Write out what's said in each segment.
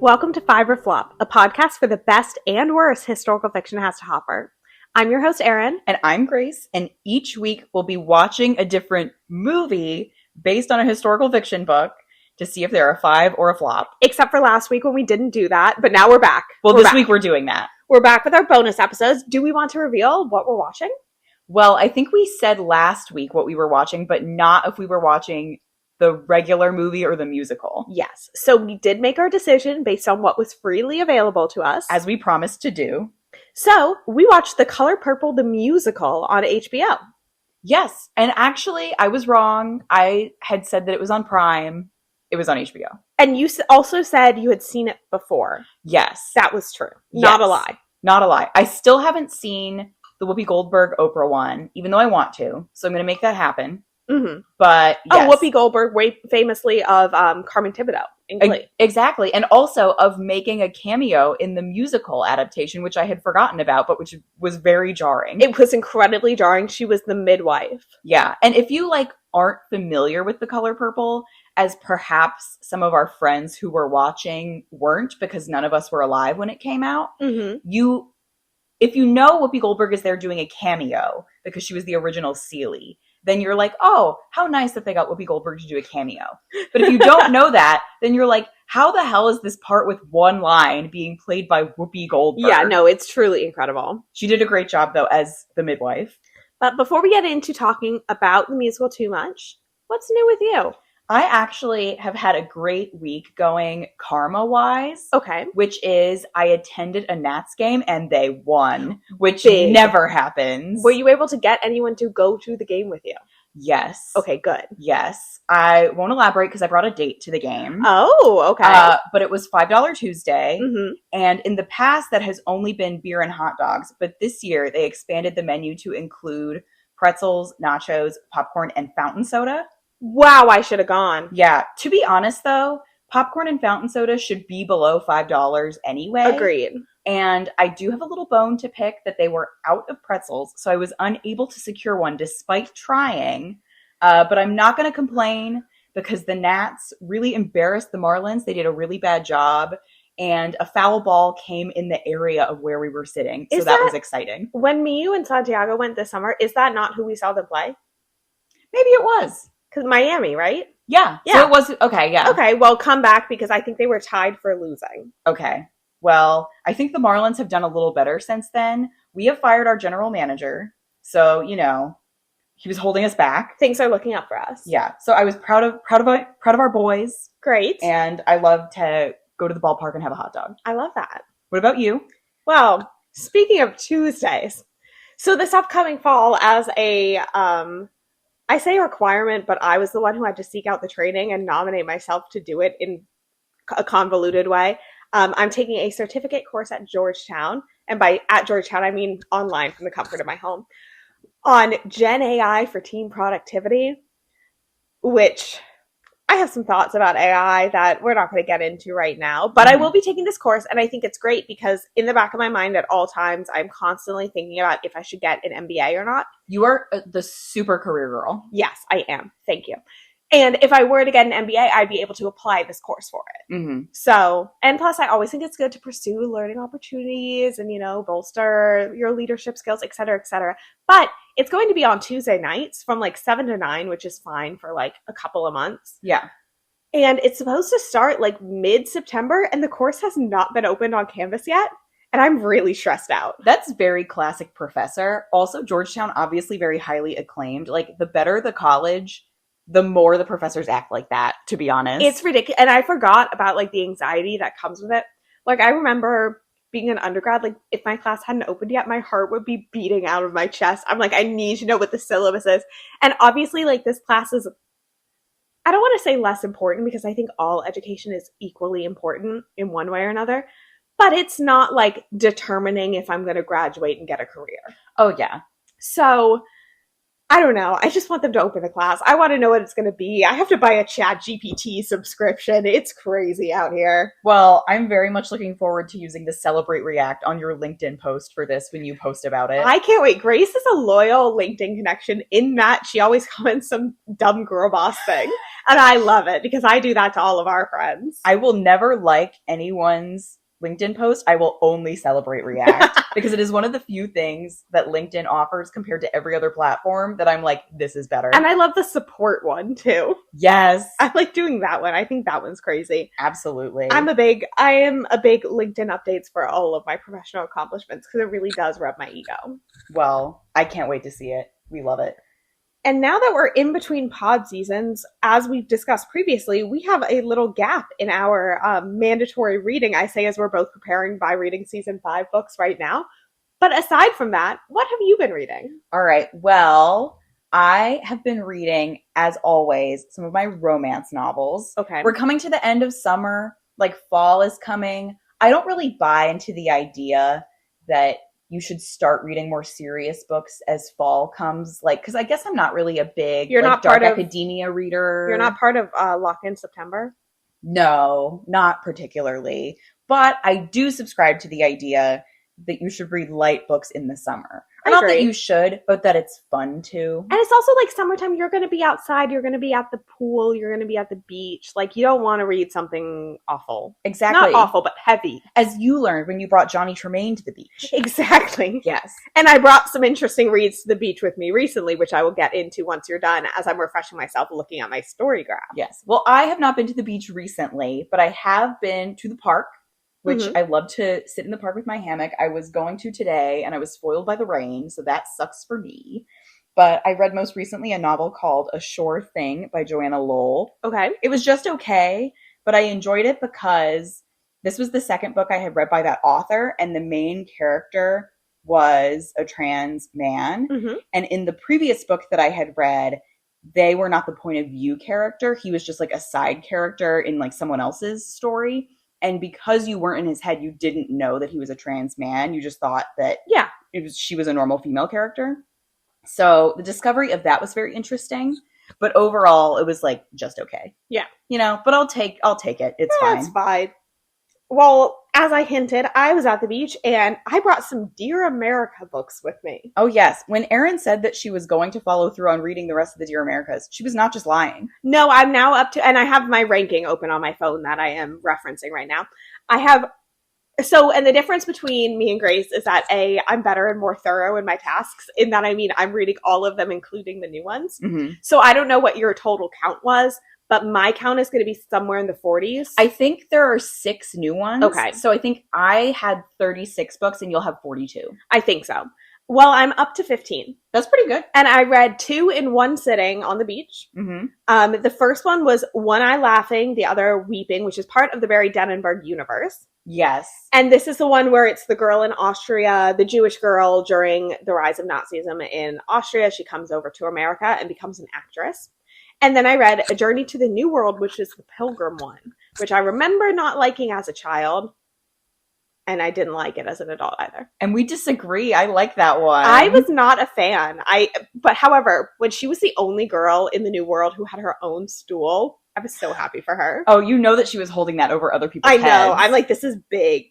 Welcome to Five or Flop, a podcast for the best and worst historical fiction has to offer. I'm your host, Erin. And I'm Grace, and each week we'll be watching a different movie based on a historical fiction book to see if they're a five or a flop. Except for last week when we didn't do that, but now we're back. This week we're doing that. We're back with our bonus episodes. Do we want to reveal what we're watching? Well, I think we said last week what we were watching, but not if we were watching the regular movie or the musical. Yes. So we did make our decision based on what was freely available to us. As we promised to do. So we watched The Color Purple, the musical on HBO. Yes. And actually, I was wrong. I had said that it was on Prime. It was on HBO. And you also said you had seen it before. Yes. That was true. Yes. Not a lie. Not a lie. I still haven't seen the Whoopi Goldberg Oprah one, even though I want to. So I'm going to make that happen. Mm-hmm. But yes. Whoopi Goldberg, way famously of Carmen Thibodeau in Glee. Exactly. And also of making a cameo in the musical adaptation, which I had forgotten about, but which was very jarring. It was incredibly jarring. She was the midwife. Yeah. And if you aren't familiar with The Color Purple, as perhaps some of our friends who were watching weren't because none of us were alive when it came out, mm-hmm. If you know Whoopi Goldberg is there doing a cameo because she was the original Celie, then you're like, oh, how nice that they got Whoopi Goldberg to do a cameo. But if you don't know that, then you're like, how the hell is this part with one line being played by Whoopi Goldberg? Yeah, no, it's truly incredible. She did a great job, though, as the midwife. But before we get into talking about the musical too much, what's new with you? I actually have had a great week going karma-wise. Okay. Which is I attended a Nats game and they won, which Big. Never happens. Were you able to get anyone to go to the game with you? Yes. Okay, good. Yes. I won't elaborate because I brought a date to the game. Oh, okay. But it was $5 Tuesday. Mm-hmm. And in the past, that has only been beer and hot dogs. But this year, they expanded the menu to include pretzels, nachos, popcorn, and fountain soda. Wow, I should have gone. Yeah. To be honest, though, popcorn and fountain soda should be below $5 anyway. Agreed. And I do have a little bone to pick that they were out of pretzels, so I was unable to secure one despite trying. But I'm not going to complain because the Nats really embarrassed the Marlins. They did a really bad job, and a foul ball came in the area of where we were sitting, so that was exciting. When you and Santiago went this summer, is that not who we saw them play? Maybe it was. Because Miami, right? Yeah. So it was, okay, yeah. Okay, well, come back because I think they were tied for losing. Okay. Well, I think the Marlins have done a little better since then. We have fired our general manager. So, he was holding us back. Things are looking up for us. Yeah. So I was proud of our boys. Great. And I love to go to the ballpark and have a hot dog. I love that. What about you? Well, speaking of Tuesdays, so this upcoming fall as a, I say requirement, but I was the one who had to seek out the training and nominate myself to do it in a convoluted way. I'm taking a certificate course at Georgetown, and by at Georgetown, I mean online from the comfort of my home, on Gen AI for team productivity, which I have some thoughts about AI that we're not going to get into right now, but I will be taking this course, and I think it's great because in the back of my mind at all times, I'm constantly thinking about if I should get an MBA or not. You are the super career girl. Yes, I am. Thank you. And if I were to get an MBA, I'd be able to apply this course for it. Mm-hmm. So, and plus I always think it's good to pursue learning opportunities and, bolster your leadership skills, et cetera, et cetera. But it's going to be on Tuesday nights from 7 to 9, which is fine for a couple of months. Yeah. And it's supposed to start mid-September, and the course has not been opened on Canvas yet. And I'm really stressed out. That's very classic professor. Also, Georgetown, obviously very highly acclaimed. The better the college, the more the professors act like that, to be honest. It's ridiculous. And I forgot about the anxiety that comes with it. I remember being an undergrad, if my class hadn't opened yet, my heart would be beating out of my chest. I'm I need to know what the syllabus is. And obviously this class is, I don't want to say less important because I think all education is equally important in one way or another, but it's not determining if I'm going to graduate and get a career. Oh yeah. So I don't know. I just want them to open the class. I want to know what it's going to be. I have to buy a Chat GPT subscription. It's crazy out here. Well, I'm very much looking forward to using the Celebrate React on your LinkedIn post for this when you post about it. I can't wait. Grace is a loyal LinkedIn connection in that she always comments some dumb girl boss thing. And I love it because I do that to all of our friends. I will never like anyone's LinkedIn post. I will only Celebrate React because it is one of the few things that LinkedIn offers compared to every other platform that I'm like, this is better. And I love the support one too. Yes. I like doing that one. I think that one's crazy. Absolutely. I am a big LinkedIn updates for all of my professional accomplishments because it really does rub my ego. Well, I can't wait to see it. We love it. And now that we're in between pod seasons, as we've discussed previously, we have a little gap in our mandatory reading, I say, as we're both preparing by reading season 5 books right now. But aside from that, what have you been reading? All right. Well, I have been reading, as always, some of my romance novels. Okay. We're coming to the end of summer. Like, fall is coming. I don't really buy into the idea that you should start reading more serious books as fall comes. Like, because I guess I'm not really a big dark academia reader. You're not part of Lock In September? No, not particularly. But I do subscribe to the idea that you should read light books in the summer. Not that you should, but that it's fun to. And it's also like summertime, you're going to be outside, you're going to be at the pool, you're going to be at the beach. Like, you don't want to read something awful. Exactly. Not awful, but heavy. As you learned when you brought Johnny Tremaine to the beach. Exactly. Yes. And I brought some interesting reads to the beach with me recently, which I will get into once you're done, as I'm refreshing myself looking at my story graph. Yes. Well, I have not been to the beach recently, but I have been to the park, which I love to sit in the park with my hammock. I was going to today, and I was spoiled by the rain, so that sucks for me. But I read most recently a novel called A Sure Thing by Joanna Lowell. Okay. It was just okay, but I enjoyed it because this was the second book I had read by that author, and the main character was a trans man. Mm-hmm. And in the previous book that I had read, they were not the point of view character. He was just like a side character in like someone else's story. And because you weren't in his head, you didn't know that he was a trans man. You just thought that she was a normal female character. So the discovery of that was very interesting. But overall, it was like just okay. Yeah. You know, but I'll take it. It's fine. That's fine. Well, as I hinted, I was at the beach and I brought some Dear America books with me. Oh, yes. When Erin said that she was going to follow through on reading the rest of the Dear Americas, she was not just lying. No, I'm now up to, and I have my ranking open on my phone that I am referencing right now. And the difference between me and Grace is that I'm better and more thorough in my tasks, in that I'm reading all of them, including the new ones. Mm-hmm. So I don't know what your total count was, but my count is going to be somewhere in the 40s. I think there are 6 new ones. Okay. So I think I had 36 books and you'll have 42. I think so. Well, I'm up to 15. That's pretty good. And I read 2 in one sitting on the beach. Mm-hmm. The first one was One Eye Laughing, the other Weeping, which is part of the Barry Dennenberg universe. Yes. And this is the one where it's the girl in Austria, the Jewish girl during the rise of Nazism in Austria. She comes over to America and becomes an actress. And then I read A Journey to the New World, which is the Pilgrim one, which I remember not liking as a child. And I didn't like it as an adult either. And we disagree. I like that one. I was not a fan. But however, when she was the only girl in the New World who had her own stool, I was so happy for her. Oh, you know that she was holding that over other people's heads. I know. I'm like, this is big.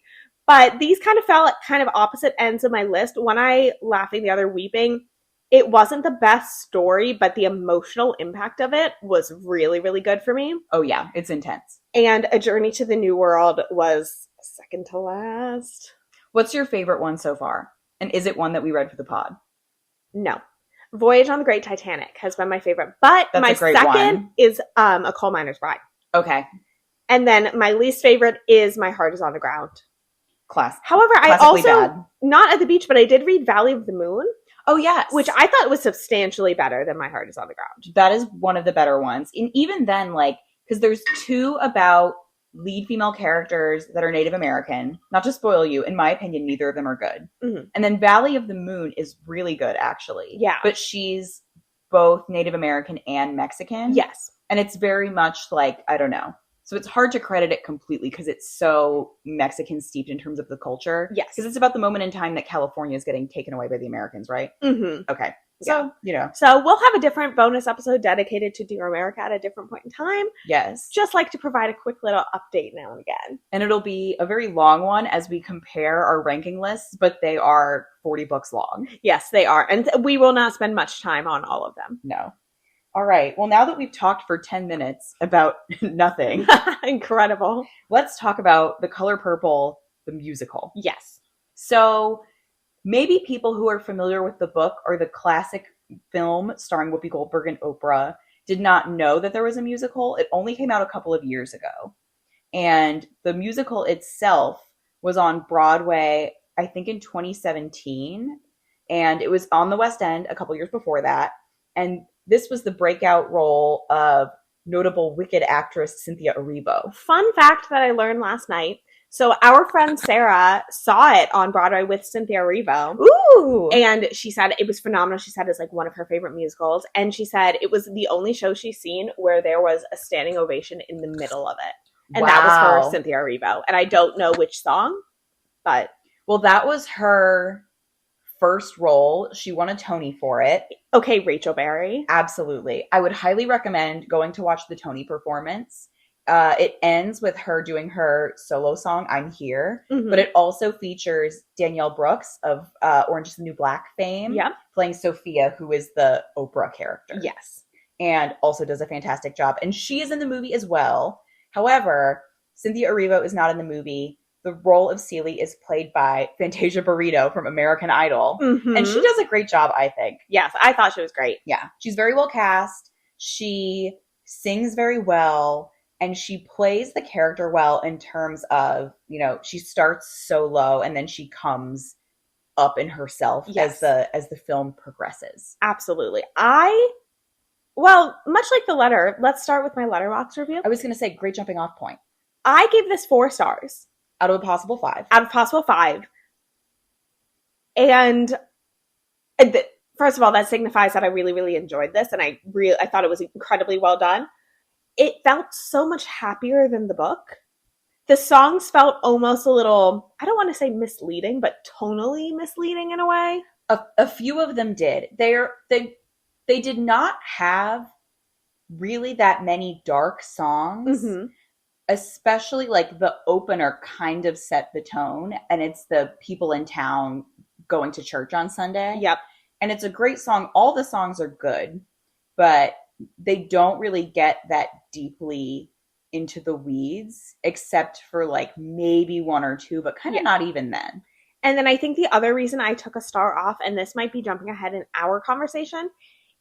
But these kind of fell at kind of opposite ends of my list. One Eye Laughing, the other Weeping. It wasn't the best story, but the emotional impact of it was really, really good for me. Oh, yeah. It's intense. And A Journey to the New World was second to last. What's your favorite one so far? And is it one that we read for the pod? No. Voyage on the Great Titanic has been my favorite. But That's my second one. is A Coal Miner's Bride. Okay. And then my least favorite is My Heart is on the Ground. However, I also, bad. Not at the beach, but I did read Valley of the Moon. Oh, yes. Which I thought was substantially better than My Heart is on the Ground. That is one of the better ones. And even then, like, because there's 2 about lead female characters that are Native American. Not to spoil you, in my opinion, neither of them are good. Mm-hmm. And then Valley of the Moon is really good, actually. Yeah. But she's both Native American and Mexican. Yes. And it's very much like, I don't know. So it's hard to credit it completely because it's so Mexican steeped in terms of the culture. Yes. Because it's about the moment in time that California is getting taken away by the Americans, right? Mm-hmm. Okay. So, you know. So we'll have a different bonus episode dedicated to Dear America at a different point in time. Yes. Just like to provide a quick little update now and again. And it'll be a very long one as we compare our ranking lists, but they are 40 books long. Yes, they are. And we will not spend much time on all of them. No. All right. Well, now that we've talked for 10 minutes about nothing. Incredible. Let's talk about The Color Purple, the musical. Yes. So maybe people who are familiar with the book or the classic film starring Whoopi Goldberg and Oprah did not know that there was a musical. It only came out a couple of years ago. And the musical itself was on Broadway, I think in 2017. And it was on the West End a couple years before that. And this was the breakout role of notable Wicked actress Cynthia Erivo. Fun fact that I learned last night. So our friend Sarah saw it on Broadway with Cynthia Erivo. Ooh! And she said it was phenomenal. She said it's like one of her favorite musicals. And she said it was the only show she's seen where there was a standing ovation in the middle of it. And that was for Cynthia Erivo. And I don't know which song, but... Well, that was her first role. She won a Tony for it. Okay, Rachel Berry. Absolutely. I would highly recommend going to watch the Tony performance. It ends with her doing her solo song, I'm Here, but it also features Danielle Brooks of Orange is the New Black fame, playing Sophia, who is the Oprah character. Yes. And also does a fantastic job. And she is in the movie as well. However, Cynthia Erivo is not in the movie. The role of Celie is played by Fantasia Barrito from American Idol. And she does a great job, I think. Yes, I thought she was great. Yeah. She's very well cast. She sings very well. And she plays the character well in terms of, you know, she starts so low and then she comes up in herself as the film progresses. Absolutely. Well, much like the letter, let's start with my Letterboxd review. I was going to say, great jumping off point. I gave this 4 stars. Out of a possible 5. Out of possible 5. And first of all, that signifies that I really, really enjoyed this. And I thought it was incredibly well done. It felt so much happier than the book. The songs felt almost a little, I don't want to say misleading, but tonally misleading in a way. A few of them did. They did not have really that many dark songs, especially like the opener kind of set the tone, and it's the people in town going to church on Sunday. Yep. And it's a great song. All the songs are good, but they don't really get that deeply into the weeds, except for like maybe 1 or 2, but kind of not even then. And then I think the other reason I took a star off, and this might be jumping ahead in our conversation,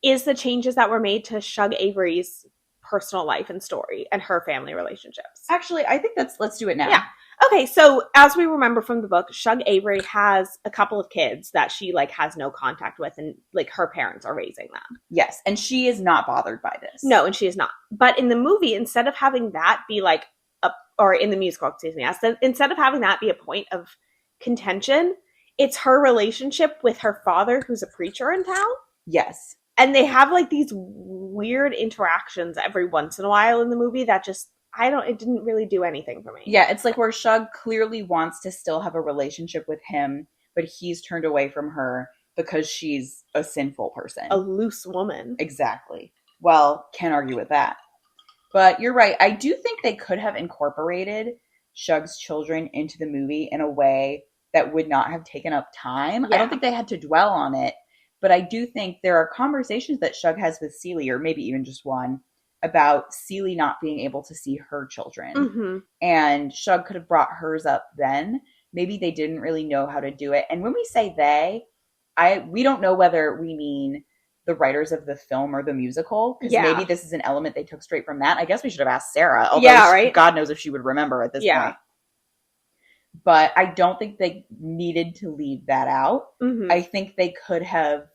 is the changes that were made to Shug Avery's personal life and story and her family relationships. Actually, I think let's do it now. Yeah. Okay, so as we remember from the book, Shug Avery has a couple of kids that she like has no contact with, and like her parents are raising them. Yes, and she is not bothered by this. No, and she is not. But in the movie, instead of having that be like or in the musical, excuse me, instead of having that be a point of contention, it's her relationship with her father, who's a preacher in town. Yes. And they have like these weird interactions every once in a while in the movie that just, it didn't really do anything for me. Yeah, it's like where Shug clearly wants to still have a relationship with him, but he's turned away from her because she's a sinful person. A loose woman. Exactly. Well, can't argue with that. But you're right. I do think they could have incorporated Shug's children into the movie in a way that would not have taken up time. Yeah. I don't think they had to dwell on it, but I do think there are conversations that Shug has with Celie, or maybe even just one, about Celie not being able to see her children. And Shug could have brought hers up then. Maybe they didn't really know how to do it. And when we say they, we don't know whether we mean the writers of the film or the musical, because maybe this is an element they took straight from that. I guess we should have asked Sarah, although God knows if she would remember at this point. But I don't think they needed to leave that out. I think they could have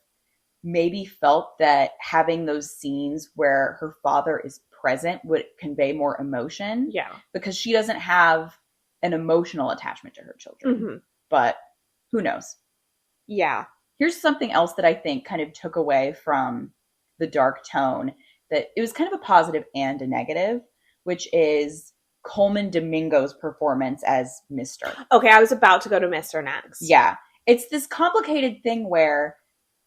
maybe felt that having those scenes where her father is present would convey more emotion. Yeah. Because she doesn't have an emotional attachment to her children. But who knows? Yeah. Here's something else that I think kind of took away from the dark tone, that it was kind of a positive and a negative, which is Coleman Domingo's performance as Mr. Okay, I was about to go to Mr. next. Yeah. It's this complicated thing where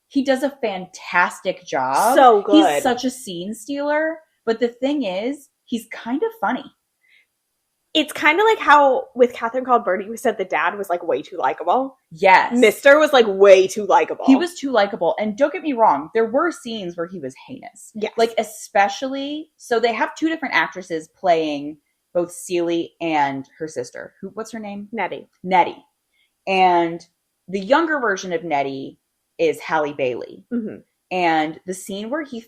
He does a fantastic job. So good. He's such a scene stealer. But the thing is, he's kind of funny. It's kind of like how with Catherine Called Birdy, we said the dad was like way too likable. Yes. Mr. was like way too likable. He was too likable. And don't get me wrong, there were scenes where he was heinous. Yes. Like especially, so they have two different actresses playing both Celie and her sister. What's her name? Nettie. And the younger version of Nettie is Halle Bailey. Mm-hmm. And the scene where he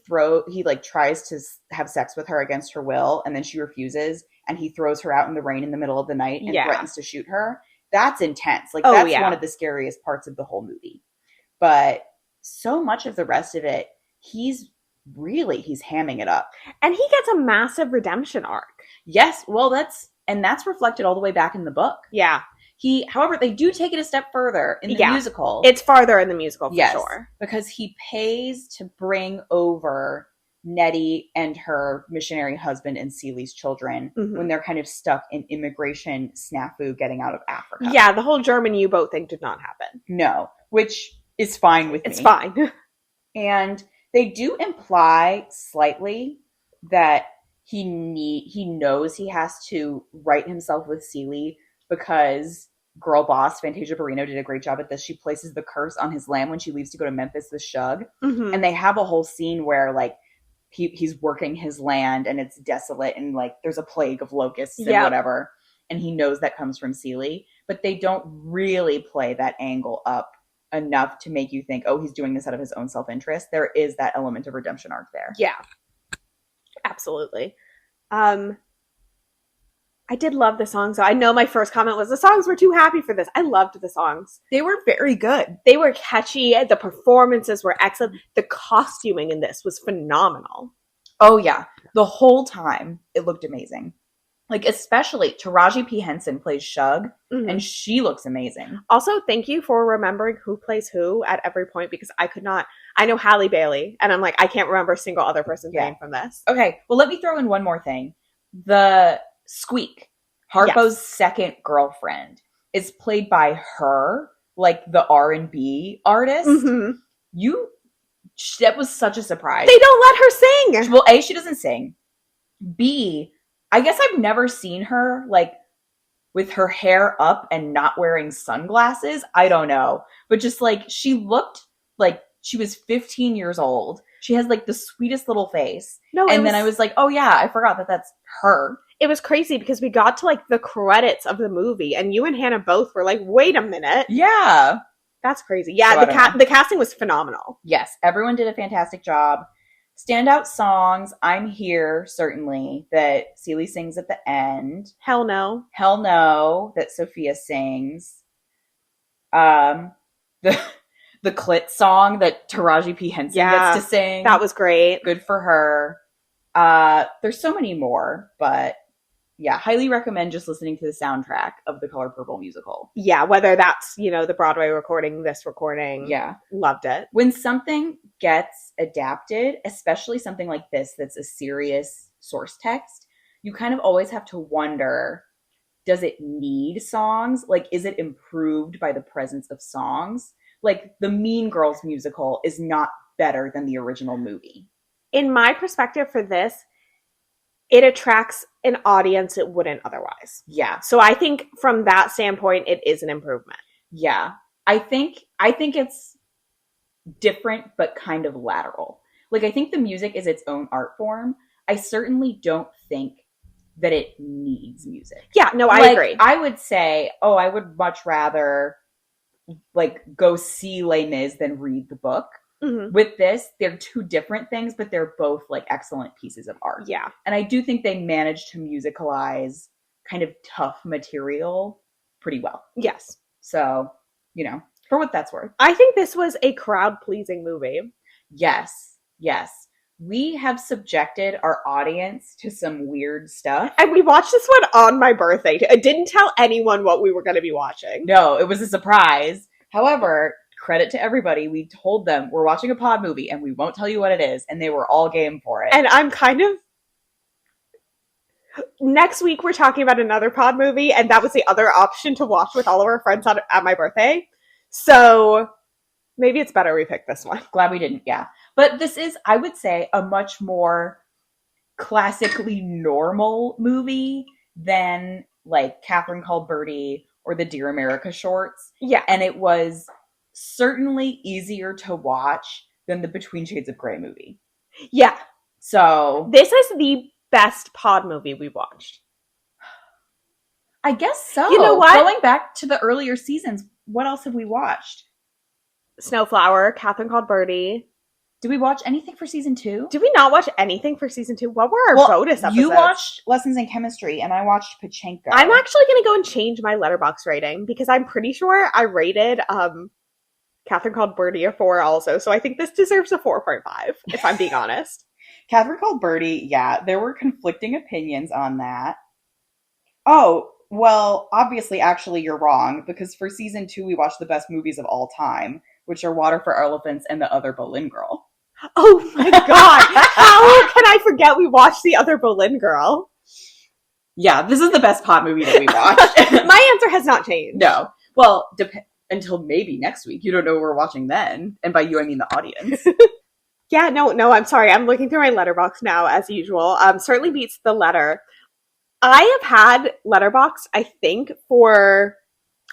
like tries to have sex with her against her will, and then she refuses, and he throws her out in the rain in the middle of the night and threatens to shoot her. That's intense. Like that's one of the scariest parts of the whole movie. But so much of the rest of it, he's hamming it up. And he gets a massive redemption arc. Yes. Well, that's reflected all the way back in the book. Yeah. However, they do take it a step further in the musical. It's farther in the musical for sure. Because he pays to bring over Nettie and her missionary husband and Celie's children when they're kind of stuck in immigration snafu getting out of Africa. Yeah, the whole German U-boat thing did not happen. No, which is fine with me. It's fine. And they do imply slightly that he knows he has to right himself with Celie because girl boss Fantasia Barrino did a great job at this. She places the curse on his lamb when she leaves to go to Memphis with Shug. Mm-hmm. And they have a whole scene where like he's working his land and it's desolate and like there's a plague of locusts and whatever. And he knows that comes from Celie. But they don't really play that angle up enough to make you think, oh, he's doing this out of his own self-interest. There is that element of redemption arc there. Yeah. Absolutely. I did love the songs. So I know my first comment was the songs were too happy for this. I loved the songs. They were very good. They were catchy. The performances were excellent. The costuming in this was phenomenal. Oh, yeah. The whole time, it looked amazing. Like, especially Taraji P. Henson plays Shug, and she looks amazing. Also, thank you for remembering who plays who at every point, because I could not. I know Halle Bailey, and I'm like, I can't remember a single other person's name from this. Okay, well, let me throw in one more thing. The Squeak, Harpo's second girlfriend, is played by her, like the R&B artist. That was such a surprise. They don't let her sing. Well, A, she doesn't sing. B, I guess I've never seen her, like, with her hair up and not wearing sunglasses. I don't know. But just, like, she looked like she was 15 years old. She has, like, the sweetest little face. Then I was like, oh, yeah, I forgot that that's her. It was crazy because we got to, like, the credits of the movie, and you and Hannah both were like, wait a minute. Yeah. That's crazy. Yeah, so the casting was phenomenal. Yes, everyone did a fantastic job. Standout songs, I'm Here, certainly, that Celie sings at the end. Hell No. Hell No, that Sophia sings. The clit song that Taraji P. Henson gets to sing. That was great. Good for her. There's so many more, but yeah, highly recommend just listening to the soundtrack of the Color Purple musical. Yeah, whether that's, the Broadway recording, this recording. Yeah. Loved it. When something gets adapted, especially something like this that's a serious source text, you kind of always have to wonder, does it need songs? Like, is it improved by the presence of songs? Like, the Mean Girls musical is not better than the original movie. In my perspective for this, it attracts an audience it wouldn't otherwise. Yeah. So I think from that standpoint, it is an improvement. Yeah. I think it's different, but kind of lateral. Like, I think the music is its own art form. I certainly don't think that it needs music. Yeah, no, I agree. I would say, I would much rather, like, go see Les Mis than read the book. Mm-hmm. With this, they're two different things, but they're both like excellent pieces of art. Yeah. And I do think they managed to musicalize kind of tough material pretty well. Yes. So, for what that's worth. I think this was a crowd-pleasing movie. Yes. Yes. We have subjected our audience to some weird stuff. And we watched this one on my birthday. I didn't tell anyone what we were going to be watching. No, it was a surprise. However, credit to everybody. We told them we're watching a pod movie and we won't tell you what it is. And they were all game for it. And I'm kind of... Next week, we're talking about another pod movie. And that was the other option to watch with all of our friends at my birthday. So Maybe it's better we pick this one. Glad we didn't, yeah. But this is, I would say, a much more classically normal movie than like Catherine Called Birdie or the Dear America shorts. Yeah. And it was certainly easier to watch than the Between Shades of Grey movie. Yeah. So this is the best pod movie we watched. I guess so. You know what? Going back to the earlier seasons, what else have we watched? Snowflower, Catherine Called Birdie. Did we watch anything for season 2? Did we not watch anything for season 2? What were our bonus episodes? You watched Lessons in Chemistry, and I watched Pachenko. I'm actually going to go and change my Letterboxd rating, because I'm pretty sure I rated Catherine Called Birdie a 4 also, so I think this deserves a 4.5, if I'm being honest. Catherine Called Birdie, yeah, there were conflicting opinions on that. Oh, well, obviously, actually, you're wrong, because for season 2, we watched the best movies of all time, which are Water for Elephants and The Other Boleyn Girl. Oh my god! How can I forget we watched The Other Boleyn Girl? Yeah, this is the best pot movie that we watched. My answer has not changed. No. Well, until maybe next week. You don't know what we're watching then. And by you, I mean the audience. Yeah, no, I'm sorry. I'm looking through my Letterboxd now, as usual. Certainly beats The Letter. I have had Letterboxd, I think, for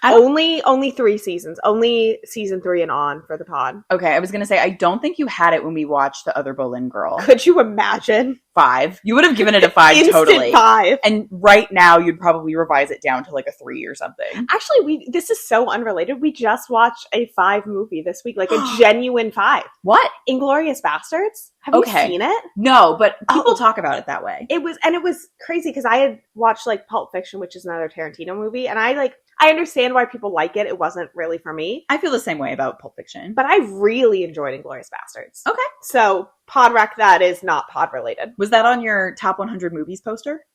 only 3 seasons. Only season 3 and on for the pod. Okay, I was going to say, I don't think you had it when we watched The Other Boleyn Girl. Could you imagine? 5. You would have given it a 5 Instant totally. 5. And right now, you'd probably revise it down to like a 3 or something. Actually, this is so unrelated. We just watched a 5 movie this week, like a genuine 5. What? Inglourious Bastards. Have you seen it? No, but people talk about it that way. It was crazy because I had watched like Pulp Fiction, which is another Tarantino movie, and I understand why people like it. It wasn't really for me. I feel the same way about Pulp Fiction. But I really enjoyed Inglourious Bastards. Okay. So, pod rec that is not pod related. Was that on your top 100 movies poster?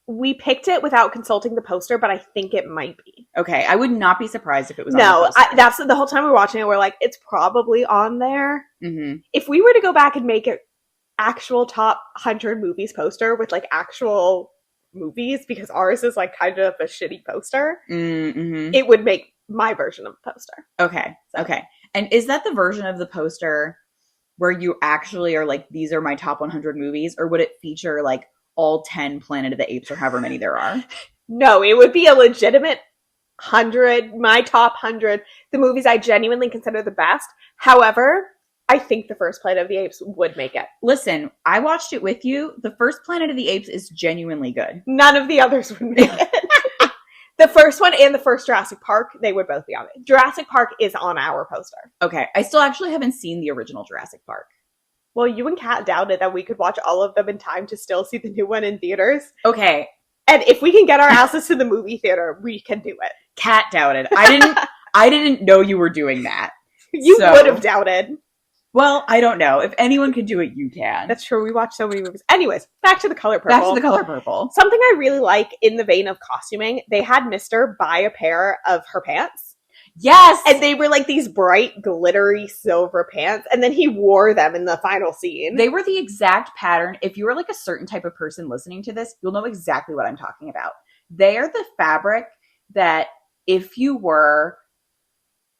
We picked it without consulting the poster, but I think it might be. Okay, I would not be surprised if it was on No, the poster. that's the whole time we're watching it, we're like, it's probably on there. Mm-hmm. If we were to go back and make it actual top 100 movies poster with like actual movies, because ours is like kind of a shitty poster, it would make my version of the poster. Okay. And is that the version of the poster where you actually are like, these are my top 100 movies, or would it feature like all 10 Planet of the Apes or however many there are? No, it would be a legitimate 100, my top 100, the movies I genuinely consider the best. However, I think the first Planet of the Apes would make it. Listen, I watched it with you. The first Planet of the Apes is genuinely good. None of the others would make it. The first one and the first Jurassic Park, they would both be on it. Jurassic Park is on our poster. Okay, I still actually haven't seen the original Jurassic Park. Well, you and Kat doubted that we could watch all of them in time to still see the new one in theaters. Okay. And if we can get our asses to the movie theater, we can do it. Kat doubted. I didn't know you were doing that. You would have doubted. Well, I don't know. If anyone can do it, you can. That's true. We watch so many movies. Anyways, back to The Color Purple. Back to The Color Purple. Something I really like in the vein of costuming, they had Mr. buy a pair of her pants. Yes! And they were like these bright, glittery silver pants, and then he wore them in the final scene. They were the exact pattern. If you are like a certain type of person listening to this, you'll know exactly what I'm talking about. They are the fabric that if you were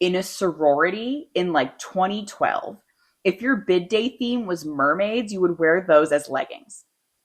in a sorority in like 2012, if your bid day theme was mermaids, you would wear those as leggings.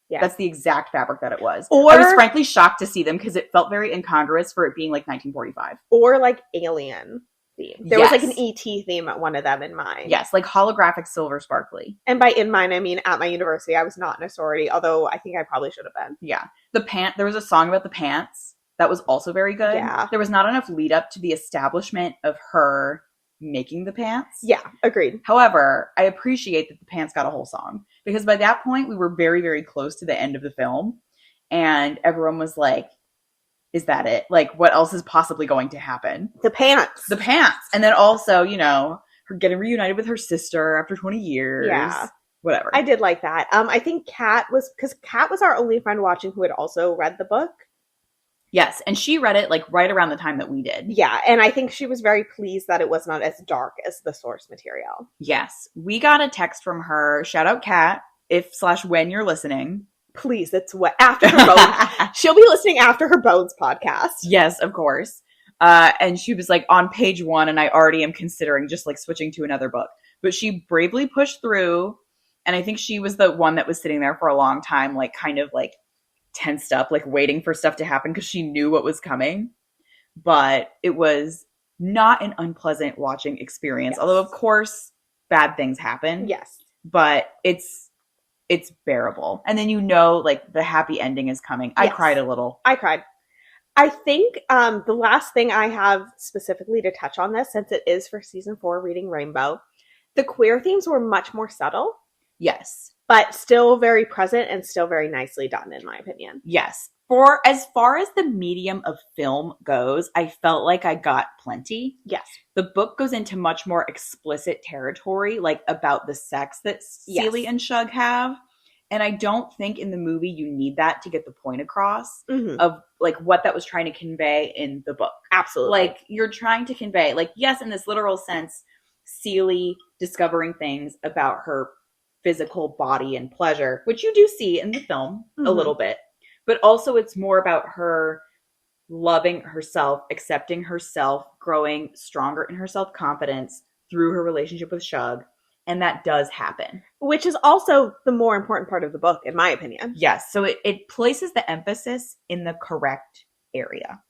Yeah. That's the exact fabric that it was. I was frankly shocked to see them because it felt very incongruous for it being like 1945. Or like alien theme. There was like an ET theme at one of them in mine. Yes, like holographic silver sparkly. And by in mine, I mean at my university. I was not in a sorority, although I think I probably should have been. Yeah. There was a song about the pants that was also very good. Yeah. There was not enough lead up to the establishment of her making the pants. Yeah, agreed. However, I appreciate that the pants got a whole song, because by that point we were very, very close to the end of the film, and everyone was like, is that it? Like, what else is possibly going to happen? The pants. And then also, you know, her getting reunited with her sister after 20 years. Yeah. Whatever. I did like that. I think Kat was our only friend watching who had also read the book. Yes, and she read it like right around the time that we did. Yeah, and I think she was very pleased that it was not as dark as the source material. Yes, we got a text from her. Shout out Kat, when you're listening. Please, it's after her Bones. She'll be listening after her Bones podcast. Yes, of course. And she was like on page 1, and I already am considering just like switching to another book. But she bravely pushed through, and I think she was the one that was sitting there for a long time, like kind of like tensed up, like waiting for stuff to happen because she knew what was coming. But it was not an unpleasant watching experience. Yes. Although, of course, bad things happen. Yes. But it's bearable. And then like the happy ending is coming. I cried a little. I cried. I think the last thing I have specifically to touch on this, since it is for season 4 Reading Rainbow, the queer themes were much more subtle. Yes. But still very present and still very nicely done, in my opinion. Yes. For as far as the medium of film goes, I felt like I got plenty. Yes. The book goes into much more explicit territory, like about the sex that Celie and Shug have. And I don't think in the movie you need that to get the point across of like what that was trying to convey in the book. Absolutely. Like you're trying to convey, like, yes, in this literal sense, Celie discovering things about her physical body and pleasure, which you do see in the film a little bit. But also it's more about her loving herself, accepting herself, growing stronger in her self-confidence through her relationship with Shug. And that does happen. Which is also the more important part of the book, in my opinion. Yes. So it places the emphasis in the correct area,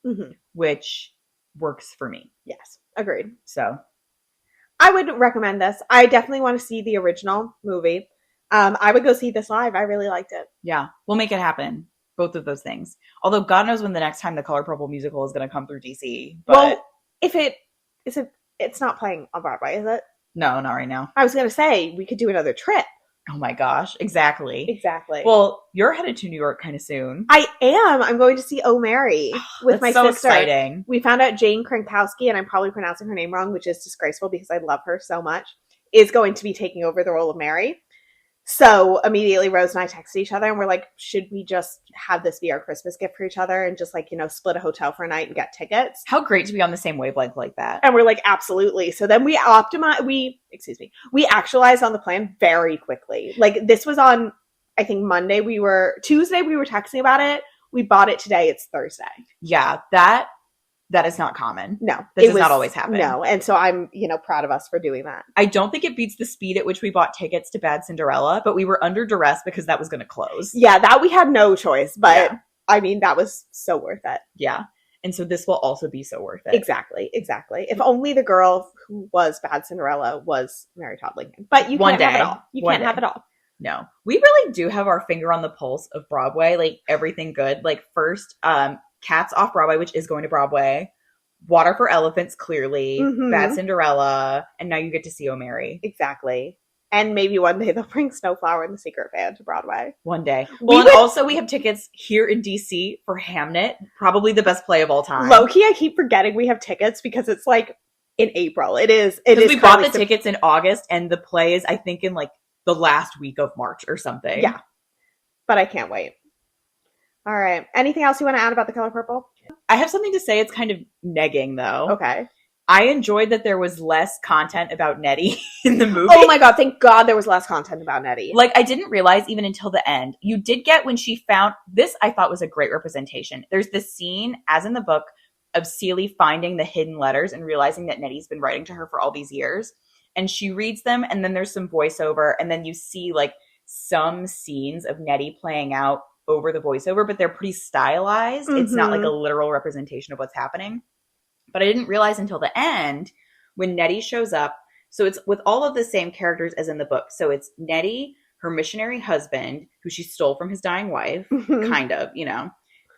which works for me. Yes. Agreed. So I would recommend this. I definitely want to see the original movie. I would go see this live. I really liked it. Yeah. We'll make it happen. Both of those things. Although God knows when the next time the Color Purple musical is going to come through DC. But well, it's not playing on Broadway, is it? No, not right now. I was going to say, we could do another trip. Oh my gosh. Exactly. Exactly. Well, you're headed to New York kind of soon. I am. I'm going to see Oh Mary with my so sister. Exciting. We found out Jane Krankowski, and I'm probably pronouncing her name wrong, which is disgraceful because I love her so much, is going to be taking over the role of Mary. So immediately Rose and I texted each other and we're like, should we just have this be our Christmas gift for each other and just like, split a hotel for a night and get tickets? How great to be on the same wavelength like that. And we're like, absolutely. So then we actualized on the plan very quickly. Like this was on, I think Tuesday we were texting about it. We bought it today. It's Thursday. Yeah, that is not common. No. This does not always happen. No. And so I'm, proud of us for doing that. I don't think it beats the speed at which we bought tickets to Bad Cinderella, but we were under duress because that was going to close. Yeah, that we had no choice, but I mean, that was so worth it. Yeah. And so this will also be so worth it. Exactly. If only the girl who was Bad Cinderella was Mary Todd Lincoln. But you can't have it all. You can't have it all. No. We really do have our finger on the pulse of Broadway, like everything good. Like first, Cats off Broadway, which is going to Broadway. Water for Elephants, clearly. Bad Cinderella. And now you get to see Oh Mary. Exactly. And maybe one day they'll bring Snowflower and the Secret Band to Broadway. One day. Well, and also we have tickets here in DC for Hamnet. Probably the best play of all time. Low-key, I keep forgetting we have tickets because it's like in April. It is. We bought the tickets in August and the play is, I think, in like the last week of March or something. Yeah. But I can't wait. All right. Anything else you want to add about The Color Purple? I have something to say. It's kind of negging, though. Okay. I enjoyed that there was less content about Nettie in the movie. Oh my God. Thank God there was less content about Nettie. Like, I didn't realize even until the end. You did get when she found this, I thought was a great representation. There's this scene, as in the book, of Celie finding the hidden letters and realizing that Nettie's been writing to her for all these years. And she reads them, and then there's some voiceover, and then you see, like, some scenes of Nettie playing out over the voiceover, but they're pretty stylized. It's not like a literal representation of what's happening. But I didn't realize until the end when Nettie shows up. So it's with all of the same characters as in the book. So it's Nettie, her missionary husband, who she stole from his dying wife, kind of,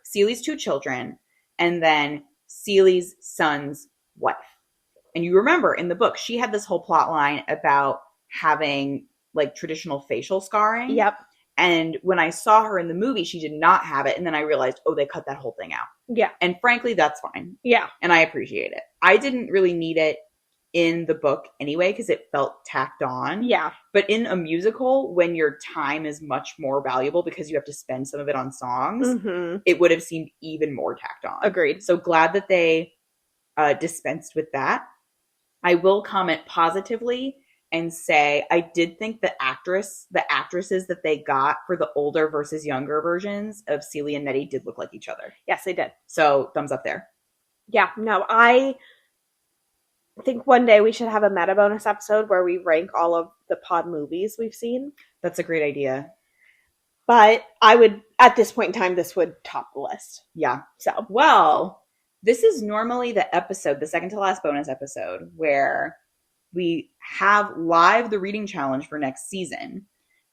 Celie's 2 children, and then Celie's son's wife. And you remember in the book, she had this whole plot line about having like traditional facial scarring. Yep. And when I saw her in the movie, she did not have it. And then I realized, oh, they cut that whole thing out. Yeah. And frankly, that's fine. Yeah. And I appreciate it. I didn't really need it in the book anyway, because it felt tacked on. Yeah. But in a musical, when your time is much more valuable because you have to spend some of it on songs, it would have seemed even more tacked on. Agreed. So glad that they dispensed with that. I will comment positively and say I did think the actresses that they got for the older versus younger versions of Celie and Nettie did look like each other. Yes, they did. So thumbs up there. Yeah, no, I think one day we should have a meta bonus episode where we rank all of the pod movies we've seen. That's a great idea. But I would, at this point in time, this would top the list. Yeah. So, well, this is normally the episode, the second to last bonus episode, where we have live the reading challenge for next season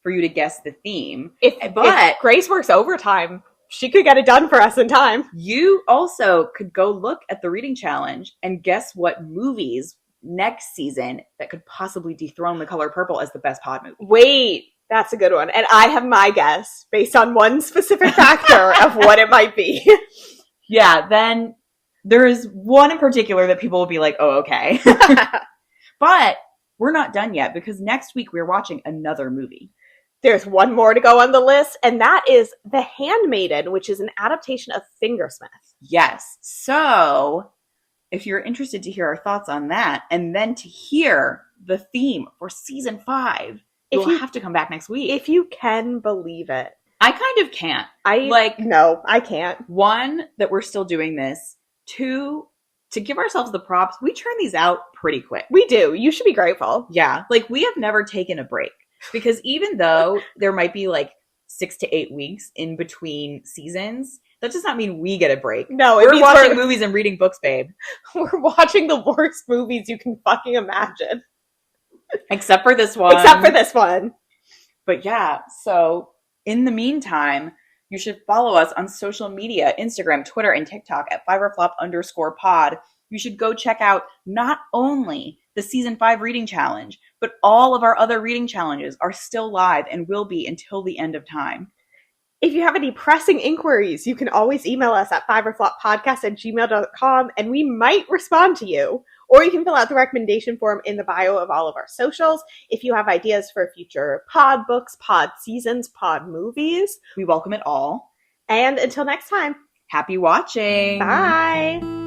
for you to guess the theme. If Grace works overtime, she could get it done for us in time. You also could go look at the reading challenge and guess what movies next season that could possibly dethrone The Color Purple as the best pod movie. Wait, that's a good one. And I have my guess based on one specific factor of what it might be. Yeah, then there is one in particular that people will be like, oh, okay. But we're not done yet because next week we're watching another movie. There's one more to go on the list, and that is The Handmaiden, which is an adaptation of Fingersmith. Yes. So if you're interested to hear our thoughts on that and then to hear the theme for season 5, you'll have to come back next week. If you can believe it. I kind of can't. No, I can't. 1, that we're still doing this. 2, to give ourselves the props, we turn these out pretty quick. We do. You should be grateful. Yeah. Like, we have never taken a break. Because even though there might be like 6 to 8 weeks in between seasons, that does not mean we get a break. No, we're watching movies and reading books, babe. We're watching the worst movies you can fucking imagine. Except for this one. But yeah, so in the meantime, you should follow us on social media, Instagram, Twitter, and TikTok at @5reflop_pod. You should go check out not only the season 5 reading challenge, but all of our other reading challenges are still live and will be until the end of time. If you have any pressing inquiries, you can always email us at 5refloppodcast@gmail.com and we might respond to you. Or you can fill out the recommendation form in the bio of all of our socials. If you have ideas for future pod books, pod seasons, pod movies, we welcome it all. And until next time, happy watching. Bye.